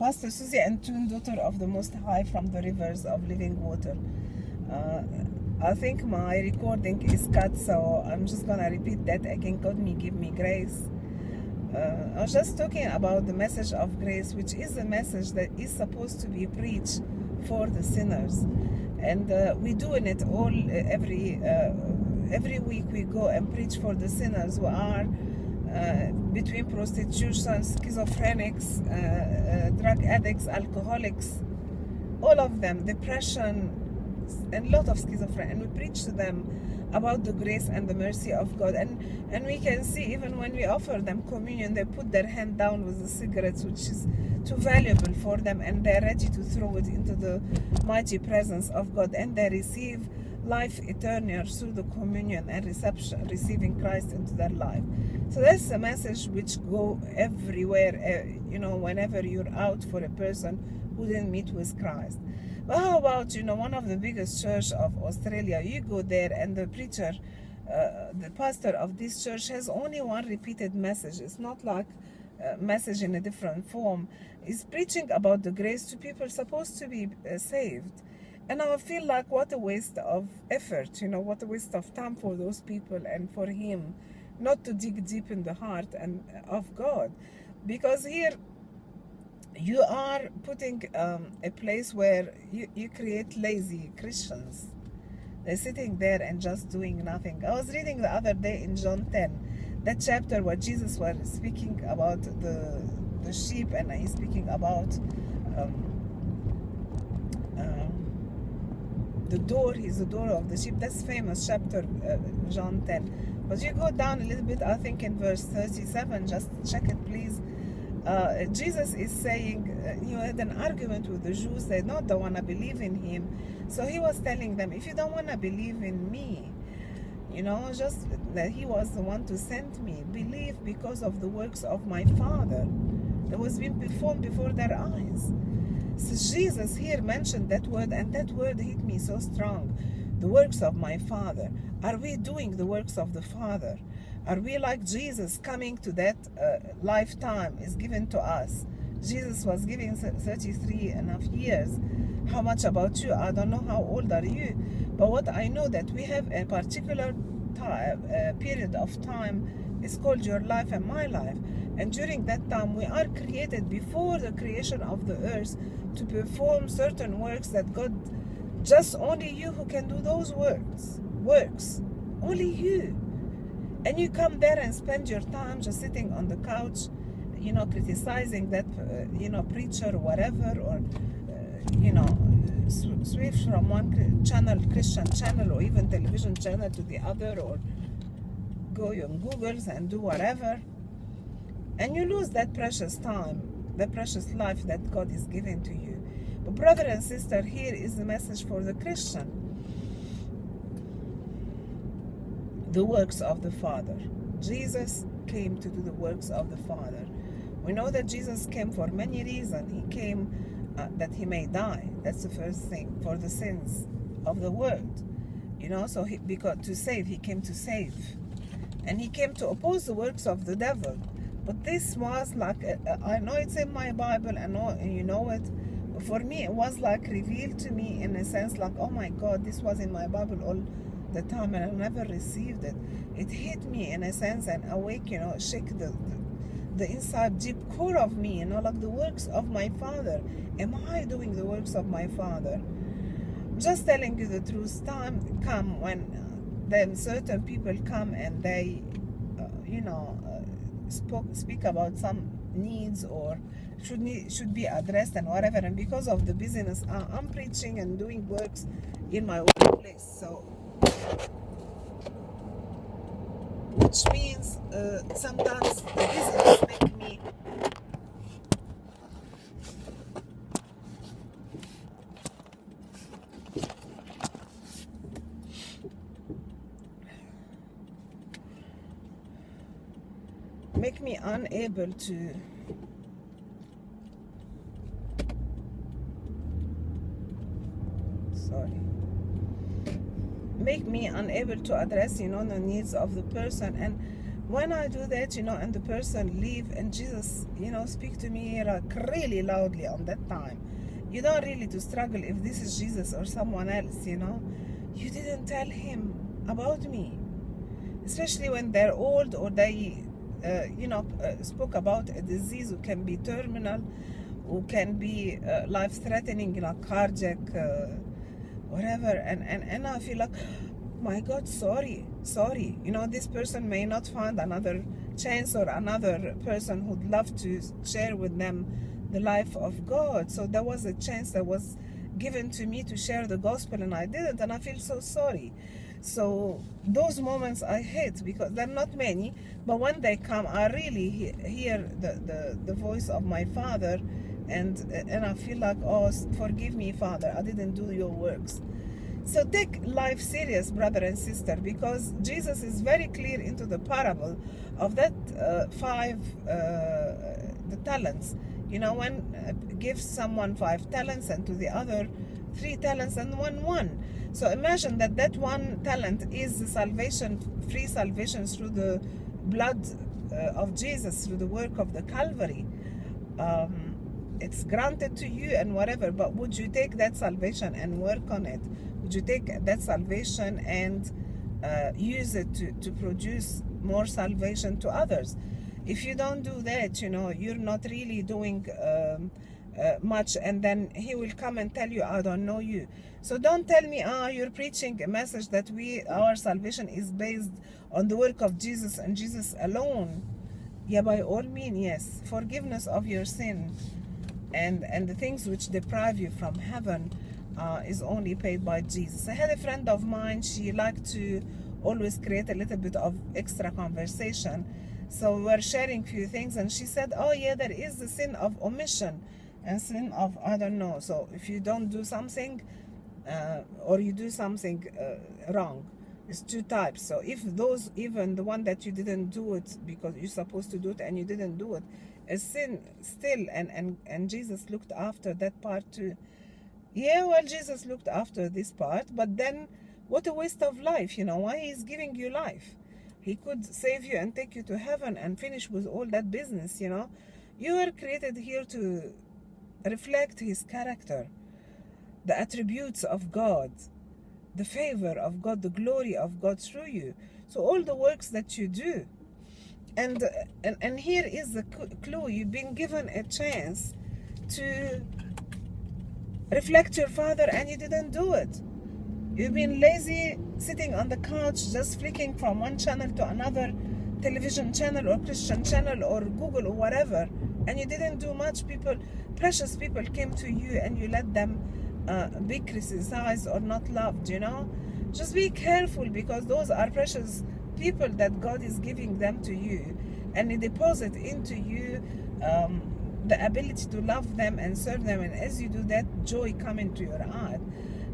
Pastor Suzy Antoun, daughter of the Most High, from the rivers of living water. I think my recording is cut, so I'm just gonna repeat that again. God me give me grace. I was just talking about the message of grace, which is a message that is supposed to be preached for the sinners, and we're doing it all every week. We go and preach for the sinners who are between prostitution, schizophrenics, drug addicts, alcoholics, all of them, depression, and a lot of schizophrenia, and we preach to them about the grace and the mercy of God. And we can see, even when we offer them communion, they put their hand down with the cigarettes, which is too valuable for them, and they're ready to throw it into the mighty presence of God, and they receive life eternal through the communion and receiving Christ into their life. So that's a message which go everywhere, whenever you're out for a person who didn't meet with Christ. But how about, one of the biggest church of Australia, you go there and the preacher, the pastor of this church has only one repeated message. It's not like a message in a different form. He's preaching about the grace to people supposed to be saved. And I feel like what a waste of effort, what a waste of time for those people and for him not to dig deep in the heart and of God. Because here you are putting a place where you create lazy Christians. They're sitting there and just doing nothing. I was reading the other day in John 10, that chapter where Jesus was speaking about the sheep, and he's speaking about the door. He's the door of the sheep. That's famous chapter, John 10. But you go down a little bit, I think in verse 37, just check it please. Jesus is saying, he had an argument with the Jews. They don't want to believe in him. So he was telling them, if you don't want to believe in me, just that he was the one to send me, believe because of the works of my Father that was being performed before their eyes. So Jesus here mentioned that word, and that word hit me so strong. The works of my Father. Are we doing the works of the Father? Are we like Jesus, coming to that lifetime is given to us? Jesus was given 33 and a half years. How much about you? I don't know how old are you. But what I know that we have a particular period of time. It's called your life and my life. And during that time, we are created before the creation of the earth to perform certain works that God, just only you who can do those works. Only you. And you come there and spend your time just sitting on the couch, criticizing that, preacher or whatever, or, switch from one channel, Christian channel, or even television channel to the other, or go on Googles and do whatever. And you lose that precious time, the precious life that God is giving to you. But brother and sister, here is the message for the Christian. The works of the Father. Jesus came to do the works of the Father. We know that Jesus came for many reasons. He came that he may die. That's the first thing, for the sins of the world. So because to save, he came to save. And he came to oppose the works of the devil. But this was like, I know it's in my Bible, I know you know it. But for me, it was like revealed to me in a sense like, oh my God, this was in my Bible all the time, and I never received it. It hit me in a sense and awake, shake the inside deep core of me, like the works of my Father. Am I doing the works of my Father? Just telling you the truth. Time come when then certain people come and they, speak about some needs or should be addressed and whatever. And because of the busyness, I'm preaching and doing works in my workplace. So. Which means sometimes the business make me unable to make me unable to address the needs of the person. And when I do that, and the person leave, and Jesus, speak to me like really loudly on that time, you don't really to struggle if this is Jesus or someone else, you didn't tell him about me, especially when they're old, or they spoke about a disease who can be terminal, who can be life-threatening, cardiac, whatever, and I feel like, my God, sorry, this person may not find another chance or another person who'd love to share with them the life of God. So there was a chance that was given to me to share the gospel, and I didn't, and I feel so sorry. So those moments I hate, because they're not many, but when they come, I really hear the voice of my Father, and I feel like, oh, forgive me, Father, I didn't do your works. So take life serious, brother and sister, because Jesus is very clear into the parable of that the talents. When gives someone 5 talents, and to the other 3 talents, and one. So imagine that 1 talent is the salvation, free salvation through the blood of Jesus, through the work of the Calvary. It's granted to you and whatever, but would you take that salvation and work on it? Would you take that salvation and use it to produce more salvation to others? If you don't do that, you're not really doing much, and then he will come and tell you, I don't know you. So don't tell me, you're preaching a message that our salvation is based on the work of Jesus and Jesus alone. Yeah, by all means, yes, forgiveness of your sin and the things which deprive you from heaven is only paid by Jesus. I had a friend of mine, she liked to always create a little bit of extra conversation. So we were sharing a few things, and she said, oh yeah, there is the sin of omission and sin of, I don't know. So if you don't do something or you do something wrong, it's 2 types. So if those, even the one that you didn't do it because you're supposed to do it and you didn't do it, a sin still, and Jesus looked after that part too. Yeah, well, Jesus looked after this part, but then what a waste of life, why he's giving you life? He could save you and take you to heaven and finish with all that business, You were created here to reflect his character, the attributes of God, the favor of God, the glory of God through you. So all the works that you do, and here is the clue. You've been given a chance to reflect your Father, and you didn't do it. You've been lazy, sitting on the couch, just flicking from one channel to another, television channel or Christian channel or Google or whatever, and you didn't do much. Precious people came to you, and you let them be criticized or not loved, Just be careful, because those are precious people that God is giving them to you, and He deposit into you the ability to love them and serve them, and as you do that, joy come into your heart.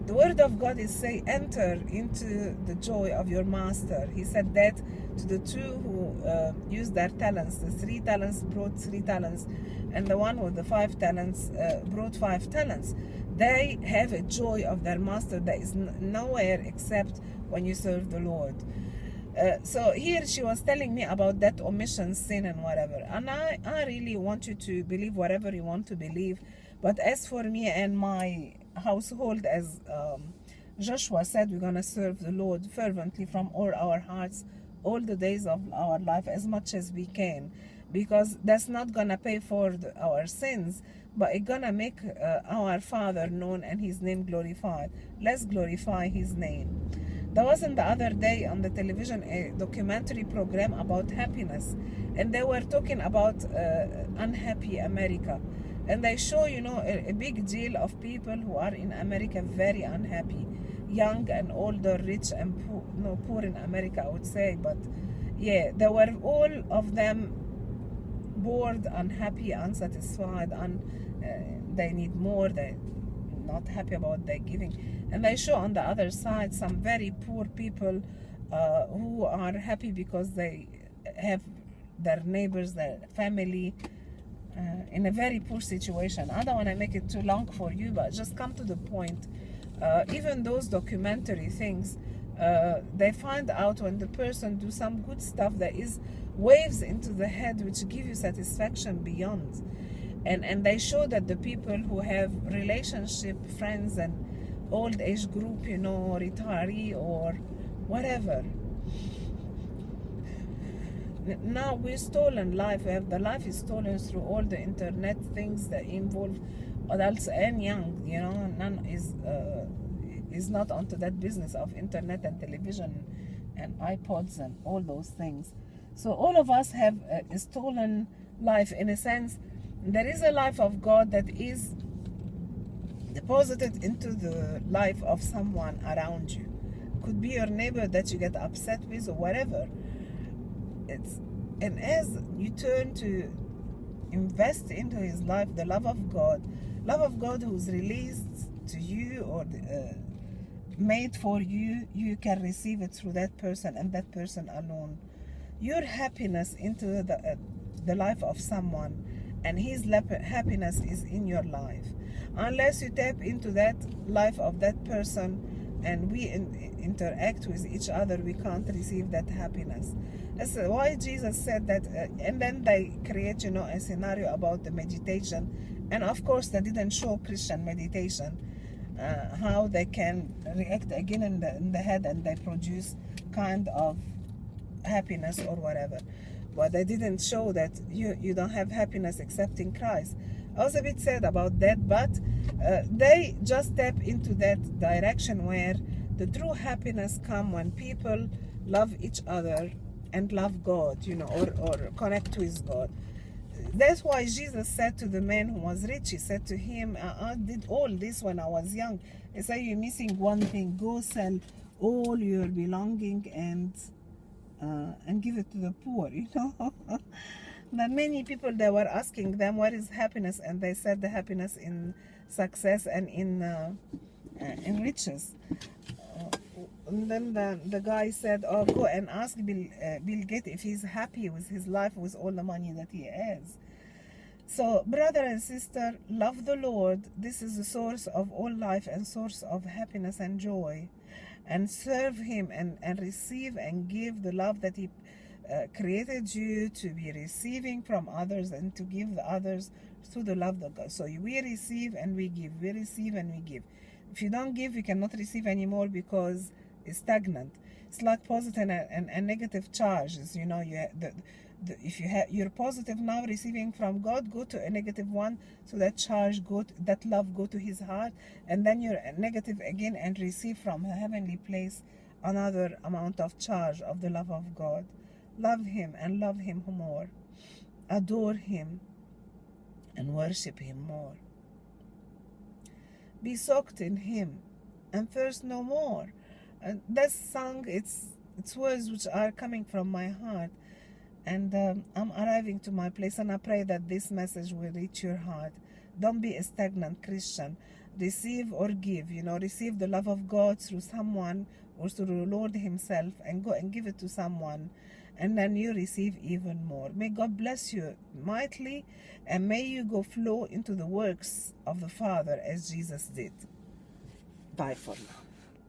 The word of God is say, enter into the joy of your master. He said that to the 2 who used their talents. The 3 talents brought 3 talents, and the one with the 5 talents brought 5 talents. They have a joy of their master that is nowhere except when you serve the Lord. So here she was telling me about that omission, sin and whatever, and I really want you to believe whatever you want to believe, but as for me and my household, as Joshua said, we're gonna serve the Lord fervently from all our hearts all the days of our life, as much as we can, because that's not gonna pay for our sins, but it's gonna make our Father known and His name glorified. Let's glorify His name. There wasn't the other day on the television a documentary program about happiness, and they were talking about unhappy America, and they show a big deal of people who are in America very unhappy, young and older, rich and poor, poor in America, I would say, but yeah, they were all of them bored, unhappy, unsatisfied, they need more, they're not happy about their giving. And they show on the other side some very poor people who are happy because they have their neighbors, their family in a very poor situation. I don't want to make it too long for you, but just come to the point. Even those documentary things They find out when the person do some good stuff, there is waves into the head which give you satisfaction beyond. And they show that the people who have relationship, friends, and old age group, you know, retiree or whatever. Now we're stolen life. We have the life is stolen through all the internet things that involve adults and young. You know, none is not onto that business of internet and television and iPods and all those things. So all of us have a stolen life in a sense. There is a life of God that is deposited into the life of someone around you. Could be your neighbor that you get upset with or whatever. And as you turn to invest into his life, the love of God who's released to you or made for you, you can receive it through that person and that person alone. Your happiness into the life of someone, and his happiness is in your life. Unless you tap into that life of that person and we interact with each other, we can't receive that happiness. That's why Jesus said that, and then they create, you know, a scenario about the meditation, and of course they didn't show Christian meditation, how they can react again in the head and they produce kind of happiness or whatever. But they didn't show that you don't have happiness except in Christ. I was a bit sad about that, but they just tap into that direction where the true happiness come when people love each other and love God, you know, or connect with God. That's why Jesus said to the man who was rich, he said to him, I did all this when I was young. He said, you're missing one thing. Go sell all your belonging and give it to the poor, you know. But many people, they were asking them what is happiness, and they said the happiness in success and in riches. And then the guy said, oh, go and ask Bill Gates if he's happy with his life with all the money that he has. So brother and sister, love the Lord. This is the source of all life and source of happiness and joy. And serve him and receive and give the love that he created you to be receiving from others and to give the others through the love of God. So we receive and we give. We receive and we give. If you don't give, you cannot receive anymore because it's stagnant. It's like positive and negative charges. You know, if you're positive now receiving from God, go to a negative one, so that charge that love go to his heart, and then you're negative again and receive from a heavenly place another amount of charge of the love of God. Love him and love him more. Adore him and worship him more. Be soaked in him and thirst no more. And that song, it's words which are coming from my heart. And I'm arriving to my place, and I pray that this message will reach your heart. Don't be a stagnant Christian. Receive or give, you know, receive the love of God through someone or through the Lord himself, and go and give it to someone, and then you receive even more. May God bless you mightily, and may you go flow into the works of the Father as Jesus did. Bye for now.